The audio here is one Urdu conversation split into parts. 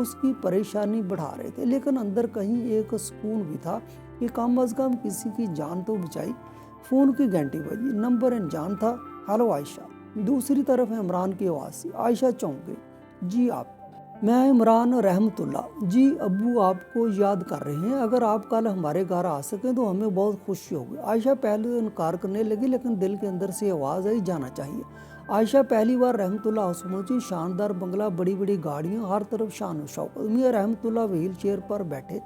اس کی پریشانی بڑھا رہے تھے، لیکن اندر کہیں ایک سکون بھی تھا کہ کم از کم کسی کی جان تو بچائی۔ فون کی گھنٹی بجی، نمبر انجان تھا۔ ہلو عائشہ۔ دوسری طرف عمران کی آواز تھی۔ عائشہ چونک گئی۔ جی آپ؟ میں عمران رحمت اللہ۔ جی ابو آپ کو یاد کر رہے ہیں، اگر آپ کل ہمارے گھر آ سکیں تو ہمیں بہت خوشی ہوگی۔ عائشہ پہلے انکار کرنے لگی، لیکن دل کے اندر سے آواز آئی جانا چاہیے۔ عائشہ پہلی بار رحمت اللہ ہاؤس پہنچی۔ شاندار بنگلہ، بڑی بڑی گاڑیاں، ہر طرف شان و شوقت۔ میاں رحمت اللہ وہیل چیئر پر بیٹھے۔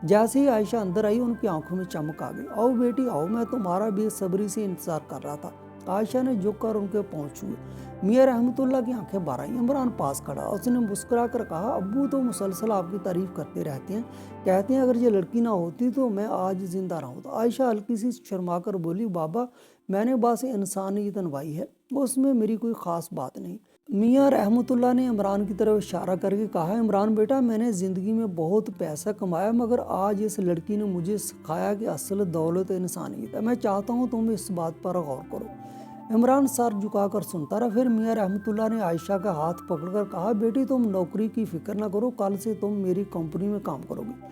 جیسے ہی عائشہ اندر آئی ان کی آنکھوں میں چمک آ گئی۔ آؤ بیٹی آؤ، میں تمہارا بے صبری سے انتظار کر رہا تھا۔ عائشہ نے جھک کر ان کے پاؤں چھوئے۔ میاں رحمت اللہ کی آنکھیں بھر آئیں۔ عمران پاس کھڑا، اس نے مسکرا کر کہا، ابو تو مسلسل آپ کی تعریف کرتے رہتے ہیں، کہتے ہیں اگر یہ لڑکی نہ ہوتی تو میں آج زندہ رہا ہوتا۔ عائشہ ہلکی سی شرما کر بولی، بابا میں نے بس انسانیت نبھائی ہے، اس میں میری کوئی خاص بات نہیں۔ میاں رحمت اللہ نے عمران کی طرف اشارہ کر کے کہا، عمران بیٹا میں نے زندگی میں بہت پیسہ کمایا، مگر آج اس لڑکی نے مجھے سکھایا کہ اصل دولت انسانیت ہے۔ میں چاہتا ہوں تم اس بات پر غور کرو۔ عمران سر جھکا کر سنتا رہا۔ پھر میاں رحمت اللہ نے عائشہ کا ہاتھ پکڑ کر کہا، بیٹی تم نوکری کی فکر نہ کرو، کل سے تم میری کمپنی میں کام کرو گی۔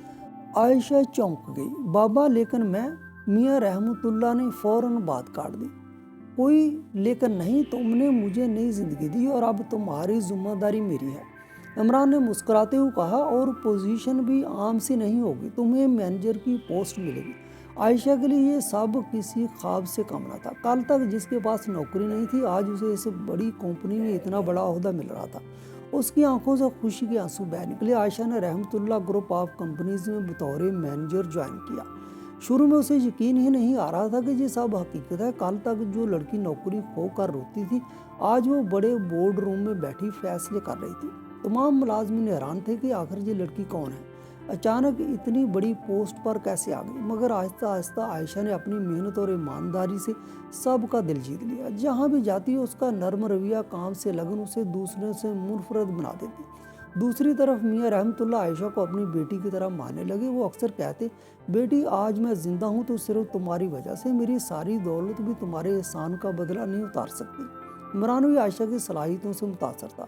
عائشہ چونک گئی۔ بابا لیکن میں؟ میاں رحمت اللہ نے فوراً بات کاٹ دی۔ کوئی لیکن نہیں، تم نے مجھے نئی زندگی دی اور اب تمہاری ذمہ داری میری ہے۔ عمران نے مسکراتے ہوئے کہا، اور پوزیشن بھی عام سی نہیں ہوگی، تمہیں مینیجر کی پوسٹ ملے گی۔ عائشہ کے لیے یہ سب کسی خواب سے کم نہ تھا۔ کل تک جس کے پاس نوکری نہیں تھی، آج اسے اس بڑی کمپنی میں اتنا بڑا عہدہ مل رہا تھا۔ اس کی آنکھوں سے خوشی کے آنسو بہہ نکلے۔ عائشہ نے رحمت اللہ گروپ آف کمپنیز میں بطور مینیجر جوائن کیا۔ شروع میں اسے یقین ہی نہیں آ رہا تھا کہ یہ سب حقیقت ہے۔ کل تک جو لڑکی نوکری کھو کر روتی تھی، آج وہ بڑے بورڈ روم میں بیٹھی فیصلے کر رہی تھی۔ تمام ملازمین حیران تھے کہ آخر یہ لڑکی کون ہے، اچانک اتنی بڑی پوسٹ پر کیسے آ گئی۔ مگر آہستہ آہستہ عائشہ نے اپنی محنت اور ایمانداری سے سب کا دل جیت لیا۔ جہاں بھی جاتی اس کا نرم رویہ، کام سے لگن اسے دوسرے سے منفرد بنا دیتی۔ دوسری طرف میاں رحمت اللہ عائشہ کو اپنی بیٹی کی طرح ماننے لگے۔ وہ اکثر کہتے، بیٹی آج میں زندہ ہوں تو صرف تمہاری وجہ سے، میری ساری دولت بھی تمہارے احسان کا بدلہ نہیں اتار سکتی۔ عمران بھی عائشہ کی صلاحیتوں سے متاثر تھا۔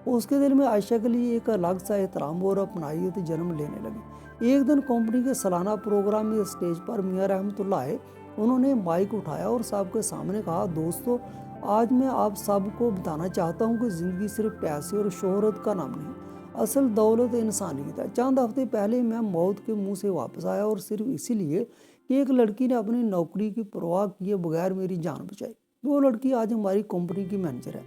اس کے دل میں عائشہ کے لیے ایک الگ سا احترام اور اپنائیت جنم لینے لگی۔ ایک دن کمپنی کے سالانہ پروگرام میں اسٹیج پر میاں رحمت اللہ آئے۔ انہوں نے مائک اٹھایا اور سب کے سامنے کہا، دوستو آج میں آپ سب کو بتانا چاہتا ہوں کہ زندگی صرف پیسے اور شہرت کا نام نہیں، اصل دولت انسانیت ہے۔ چند ہفتے پہلے میں موت کے منہ سے واپس آیا، اور صرف اسی لیے کہ ایک لڑکی نے اپنی نوکری کی پرواہ کیے بغیر میری جان بچائی۔ وہ لڑکی آج ہماری کمپنی کی مینیجر ہے،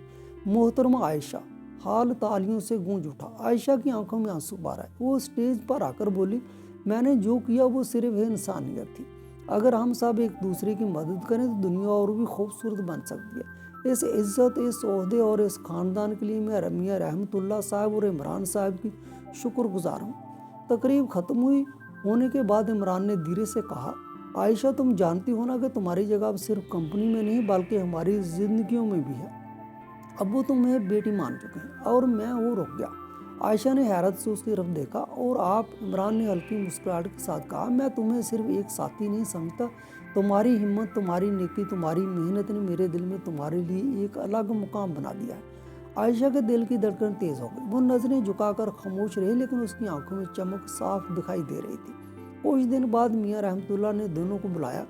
محترمہ عائشہ۔ حال تالیوں سے گونج اٹھا۔ عائشہ کی آنکھوں میں آنسو بار آئے۔ وہ اسٹیج پر آ کر بولی، میں نے جو کیا وہ صرف انسانیت تھی۔ اگر ہم سب ایک دوسرے کی مدد کریں تو دنیا اور بھی خوبصورت بن سکتی ہے۔ اس عزت، اس عہدے اور اس خاندان کے لیے میں میاں رحمت اللہ صاحب اور عمران صاحب کی شکر گزار ہوں۔ تقریب ختم ہونے کے بعد عمران نے دھیرے سے کہا، عائشہ تم جانتی ہو نا کہ تمہاری جگہ اب صرف کمپنی میں نہیں بلکہ ہماری زندگیوں میں بھی ہے۔ اب وہ تمہیں بیٹی مان چکے ہیں۔ اور میں وہ رک گیا۔ عائشہ نے حیرت سے اس کی طرف دیکھا، اور آپ؟ عمران نے ہلکی مسکراہٹ کے ساتھ کہا، میں تمہیں صرف ایک ساتھی نہیں سمجھتا، تمہاری ہمت، تمہاری نیکی، تمہاری محنت نے میرے دل میں تمہارے لیے ایک الگ مقام بنا دیا ہے۔ عائشہ کے دل کی دھڑکن تیز ہو گئی۔ وہ نظریں جھکا کر خاموش رہی، لیکن اس کی آنکھوں میں چمک صاف دکھائی دے رہی تھی۔ کچھ دن بعد میاں رحمت اللہ نے دونوں کو بلایا۔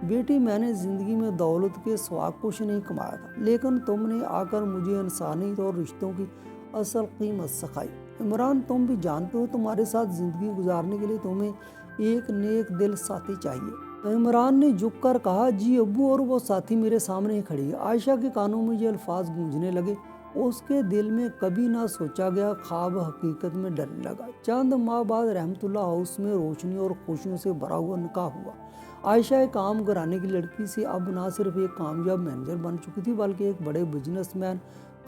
بیٹی میں نے زندگی میں دولت کے سوا کچھ نہیں کمایا تھا، لیکن تم نے آ کر مجھے انسانیت اور رشتوں کی اصل قیمت سکھائی۔ عمران تم بھی جانتے ہو تمہارے ساتھ زندگی گزارنے کے لیے تمہیں ایک نیک دل ساتھی چاہیے۔ عمران نے جھک کر کہا، جی ابو، اور وہ ساتھی میرے سامنے ہی کھڑی ہے۔ عائشہ کے کانوں میں یہ الفاظ گونجنے لگے۔ اس کے دل میں کبھی نہ سوچا گیا خواب حقیقت میں ڈلنے لگا۔ چند ماہ بعد رحمت اللہ ہاؤس میں روشنی اور خوشیوں سے بھرا ہوا نکاح ہوا۔ عائشہ ایک عام گھرانے کی لڑکی سے اب نہ صرف ایک کامیاب مینیجر بن چکی تھی بلکہ ایک بڑے بزنس مین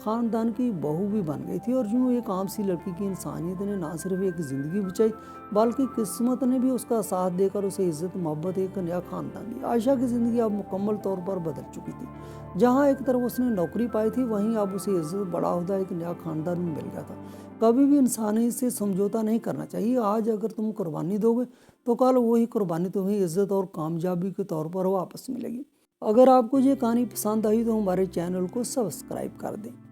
خاندان کی بہو بھی بن گئی تھی۔ اور یوں ایک عام سی لڑکی کی انسانیت نے نہ صرف ایک زندگی بچائی بلکہ قسمت نے بھی اس کا ساتھ دے کر اسے عزت، محبت، ایک نیا خاندان دی۔ عائشہ کی زندگی اب مکمل طور پر بدل چکی تھی۔ جہاں ایک طرف اس نے نوکری پائی تھی، وہیں اب اسے عزت، بڑا عہدہ، ایک نیا خاندان میں مل گیا تھا۔ کبھی بھی انسانیت سے سمجھوتا نہیں کرنا چاہیے۔ آج اگر تم قربانی دو گے تو کل وہی قربانی تمہیں عزت اور کامیابی کے طور پر واپس ملے گی۔ اگر آپ کو یہ کہانی پسند آئی تو ہمارے چینل کو سبسکرائب کر دیں۔